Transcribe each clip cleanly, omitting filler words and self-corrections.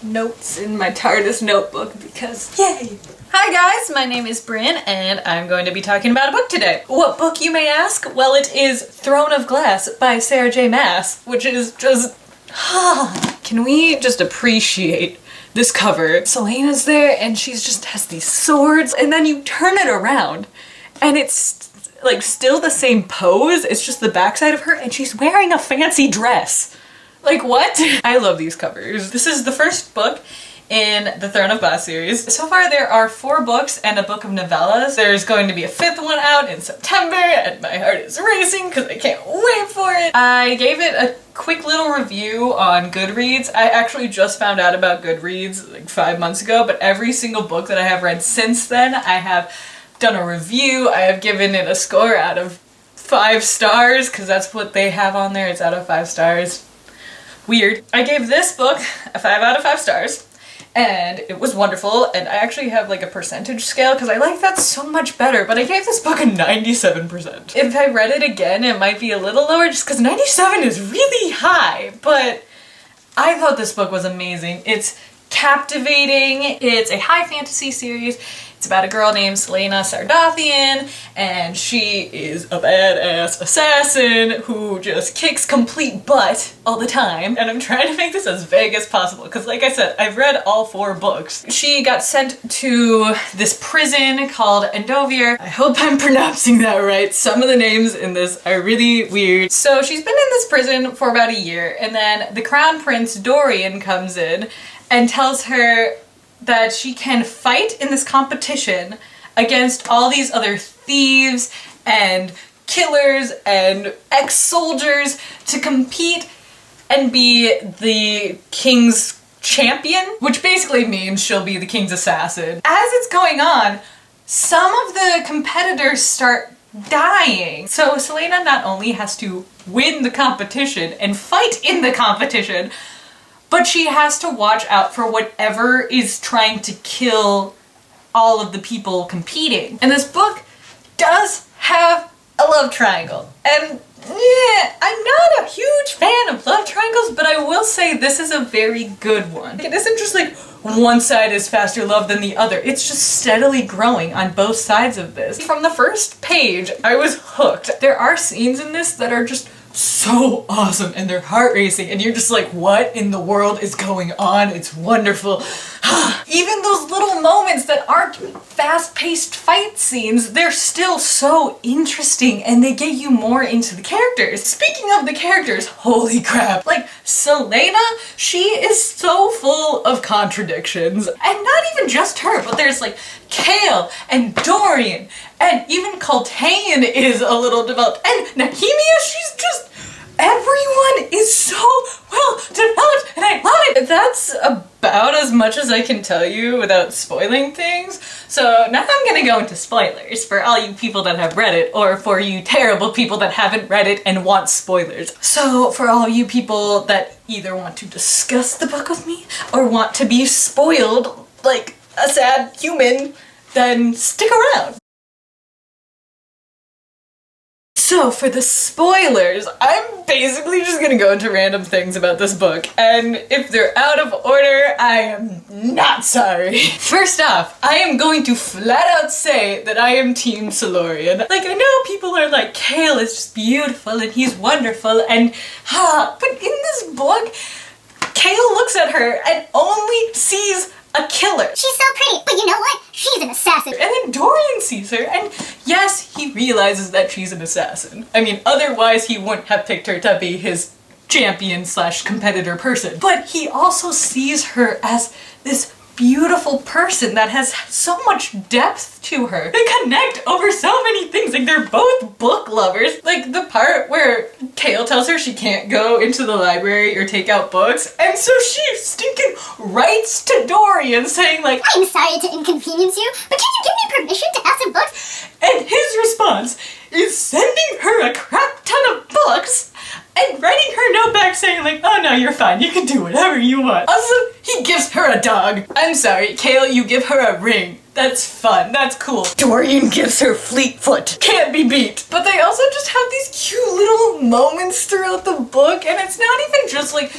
notes in my TARDIS notebook because yay! Hi guys, my name is Bryn and I'm going to be talking about a book today. What book, you may ask? Well, it is Throne of Glass by Sarah J Maas, which is just... Can we just appreciate this cover? Selena's there and she's just has these swords, and then you turn it around and it's like still the same pose, it's just the backside of her and she's wearing a fancy dress. Like what? I love these covers. This is the first book in the Throne of Glass series. So far there are 4 books and a book of novellas. There's going to be a 5th one out in September and my heart is racing because I can't wait for it. I gave it a quick little review on Goodreads. I actually just found out about Goodreads like 5 months ago, but every single book that I have read since then, I have done a review. I have given it a score out of 5 stars because that's what they have on there. It's out of 5 stars. Weird. I gave this book a 5 out of 5 stars. And it was wonderful, and I actually have like a percentage scale because I like that so much better, but I gave this book a 97%. If I read it again, it might be a little lower just because 97 is really high, but I thought this book was amazing. It's captivating, it's a high fantasy series. It's about a girl named Selena Sardathian, and she is a badass assassin who just kicks complete butt all the time. And I'm trying to make this as vague as possible because, like I said, I've read all 4 books. She got sent to this prison called Endovier. I hope I'm pronouncing that right. Some of the names in this are really weird. So she's been in this prison for about a year, and then the Crown Prince Dorian comes in and tells her that she can fight in this competition against all these other thieves and killers and ex-soldiers to compete and be the king's champion, which basically means she'll be the king's assassin. As it's going on, some of the competitors start dying. So Selena not only has to win the competition and fight in the competition, but she has to watch out for whatever is trying to kill all of the people competing. And this book does have a love triangle. And yeah, I'm not a huge fan of love triangles, but I will say this is a very good one. It isn't just like one side is faster love than the other. It's just steadily growing on both sides of this. From the first page, I was hooked. There are scenes in this that are just so awesome and they're heart racing and you're just like, what in the world is going on? It's wonderful. Even those little moments that aren't fast-paced fight scenes, they're still so interesting and they get you more into the characters. Speaking of the characters, holy crap. Like, Selena, she is so full of contradictions. And not even just her, but there's like Kale and Dorian and even Coltane is a little developed. And Nehemia, she's just... Everyone is so well developed and I love it! That's about as much as I can tell you without spoiling things. So now I'm gonna go into spoilers for all you people that have read it, or for you terrible people that haven't read it and want spoilers. So for all you people that either want to discuss the book with me or want to be spoiled like a sad human, then stick around. So for the spoilers, I'm basically just gonna go into random things about this book, and if they're out of order, I am not sorry. First off, I am going to flat out say that I am Team Solorian. Like, I know people are like, Kale is just beautiful and he's wonderful and but in this book, Kale looks at her and only sees a killer. She's so pretty, but you know what? She's an assassin. And then Dorian sees her, and yes, he realizes that she's an assassin. I mean, otherwise he wouldn't have picked her to be his champion slash competitor person. But he also sees her as this beautiful person that has so much depth to her. They connect over so many things, like they're both book lovers. Like the part where Kale tells her she can't go into the library or take out books, and so she stinking writes to Dorian saying like, I'm sorry to inconvenience you, but can you give me permission to have some books? And his response is sending her a crap ton of books and writing her note back saying like, oh no, you're fine, you can do whatever you want. Also, he gives her a dog. I'm sorry, Kale, you give her a ring. That's fun, that's cool. Dorian gives her Fleetfoot. Can't be beat. But they also just have these cute little moments throughout the book, and it's not even just like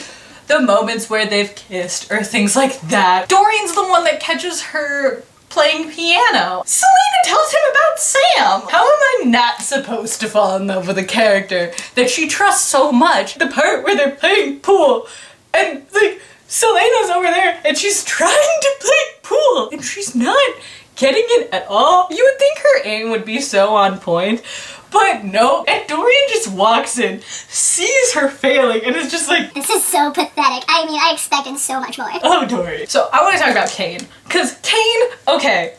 the moments where they've kissed or things like that. Dorian's the one that catches her playing piano. Selena tells him about Sam. How am I not supposed to fall in love with a character that she trusts so much? The part where they're playing pool and like Selena's over there and she's trying to play pool and she's not getting it at all. You would think her aim would be so on point, but no. And Dorian just walks in, sees her failing, and is just like, this is so pathetic. I mean, I expected so much more. oh, Dorian. So I want to talk about Kane, because Kane, okay,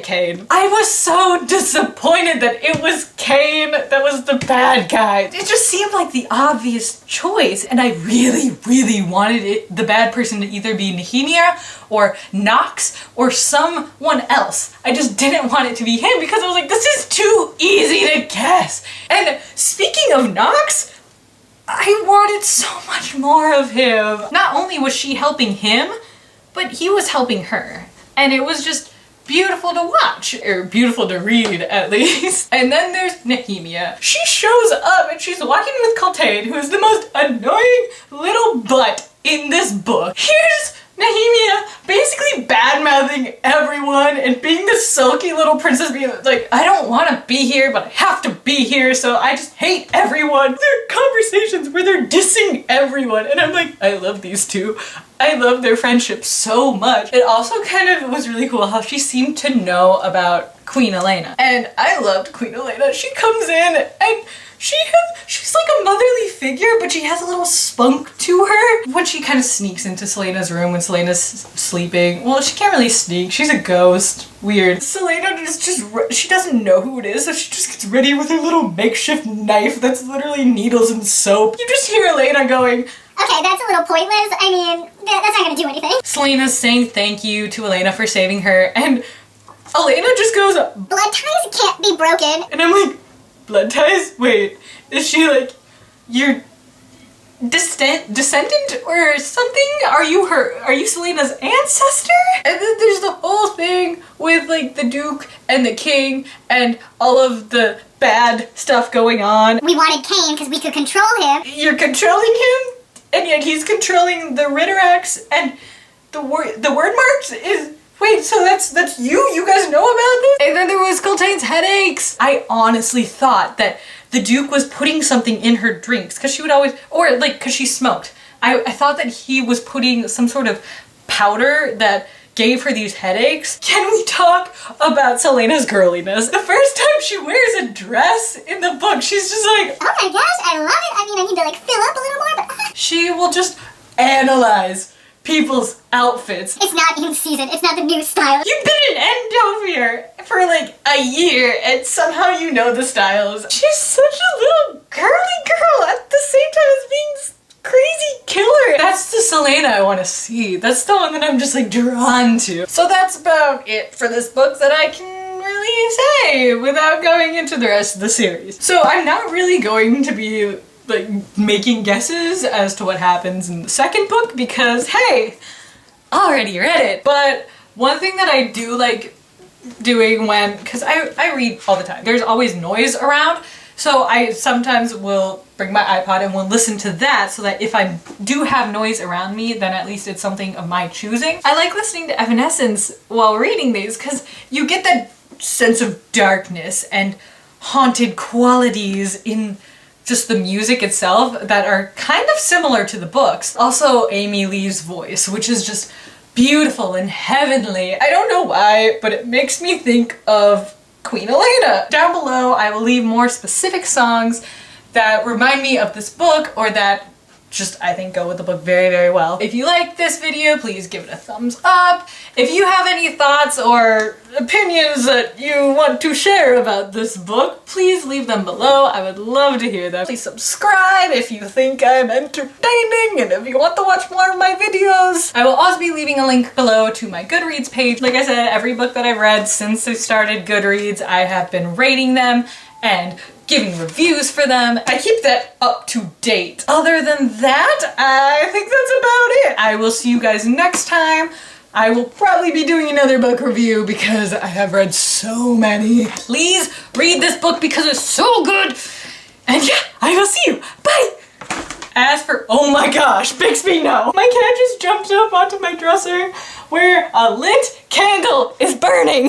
Kane. I was so disappointed that it was Kane that was the bad guy. It just seemed like the obvious choice, and I really, really wanted the bad person to either be Nehemia or Knox or someone else. I just didn't want it to be him because I was like, this is too easy to guess. And speaking of Knox, I wanted so much more of him. Not only was she helping him, but he was helping her. And it was just beautiful to watch, or beautiful to read at least. And then there's Nehemia. She shows up and she's walking with Coltane, who is the most annoying little butt in this book. Here's Nehemia basically bad-mouthing everyone and being the sulky little princess, being like, I don't want to be here, but I have to be here, so I just hate everyone. There are conversations where they're dissing everyone, and I'm like, I love these two. I love their friendship so much. It also kind of was really cool how she seemed to know about Queen Elena. And I loved Queen Elena. She comes in and she's like a motherly figure, but she has a little spunk to her. When she kind of sneaks into Selena's room when Selena's sleeping. Well, she can't really sneak. She's a ghost. Weird. Selena she doesn't know who it is, so she just gets ready with her little makeshift knife that's literally needles and soap. You just hear Elena going, okay, that's a little pointless. I mean, that's not gonna do anything. Selena's saying thank you to Elena for saving her, and Elena just goes, blood ties can't be broken. And I'm like, blood ties? Wait, is she like your descendant or something? Are you Selena's ancestor? And then there's the whole thing with like the Duke and the King and all of the bad stuff going on. We wanted Kane because we could control him. You're controlling him? And yet he's controlling the Ritteracks and the word marks is, wait, so that's you? You guys know about this? And then there was Coltane's headaches. I honestly thought that the Duke was putting something in her drinks because she would always, or like because she smoked. I thought that he was putting some sort of powder that gave her these headaches. Can we talk about Selena's girliness? The first time she wears a dress in the book, she's just like, oh my gosh, I love it. I mean, I need to like fill up a little more, but she will just analyze people's outfits. It's not in season. It's not the new style. You've been in Endovir for like a year and somehow you know the styles. She's such a little girly girl at the same time as being crazy killer. That's the Selena I want to see. That's the one that I'm just like drawn to. So that's about it for this book that I can really say without going into the rest of the series. So I'm not really going to be like making guesses as to what happens in the second book because hey, already read it. But one thing that I do like doing because I read all the time, there's always noise around, so I sometimes will bring my iPod and will listen to that so that if I do have noise around me, then at least it's something of my choosing. I like listening to Evanescence while reading these because you get that sense of darkness and haunted qualities in just the music itself that are kind of similar to the books. Also Amy Lee's voice, which is just beautiful and heavenly. I don't know why, but it makes me think of Queen Elena. Down below I will leave more specific songs that remind me of this book or that just I think go with the book very, very well. If you like this video, please give it a thumbs up. If you have any thoughts or opinions that you want to share about this book, please leave them below. I would love to hear them. Please subscribe if you think I'm entertaining and if you want to watch more of my videos. I will also be leaving a link below to my Goodreads page. Like I said, every book that I've read since I started Goodreads, I have been rating them and giving reviews for them. I keep that up to date. Other than that, I think that's about it. I will see you guys next time. I will probably be doing another book review because I have read so many. Please read this book because it's so good. And yeah, I will see you. Bye! As for, oh my gosh, Bixby, no! My cat just jumped up onto my dresser where a lit candle is burning.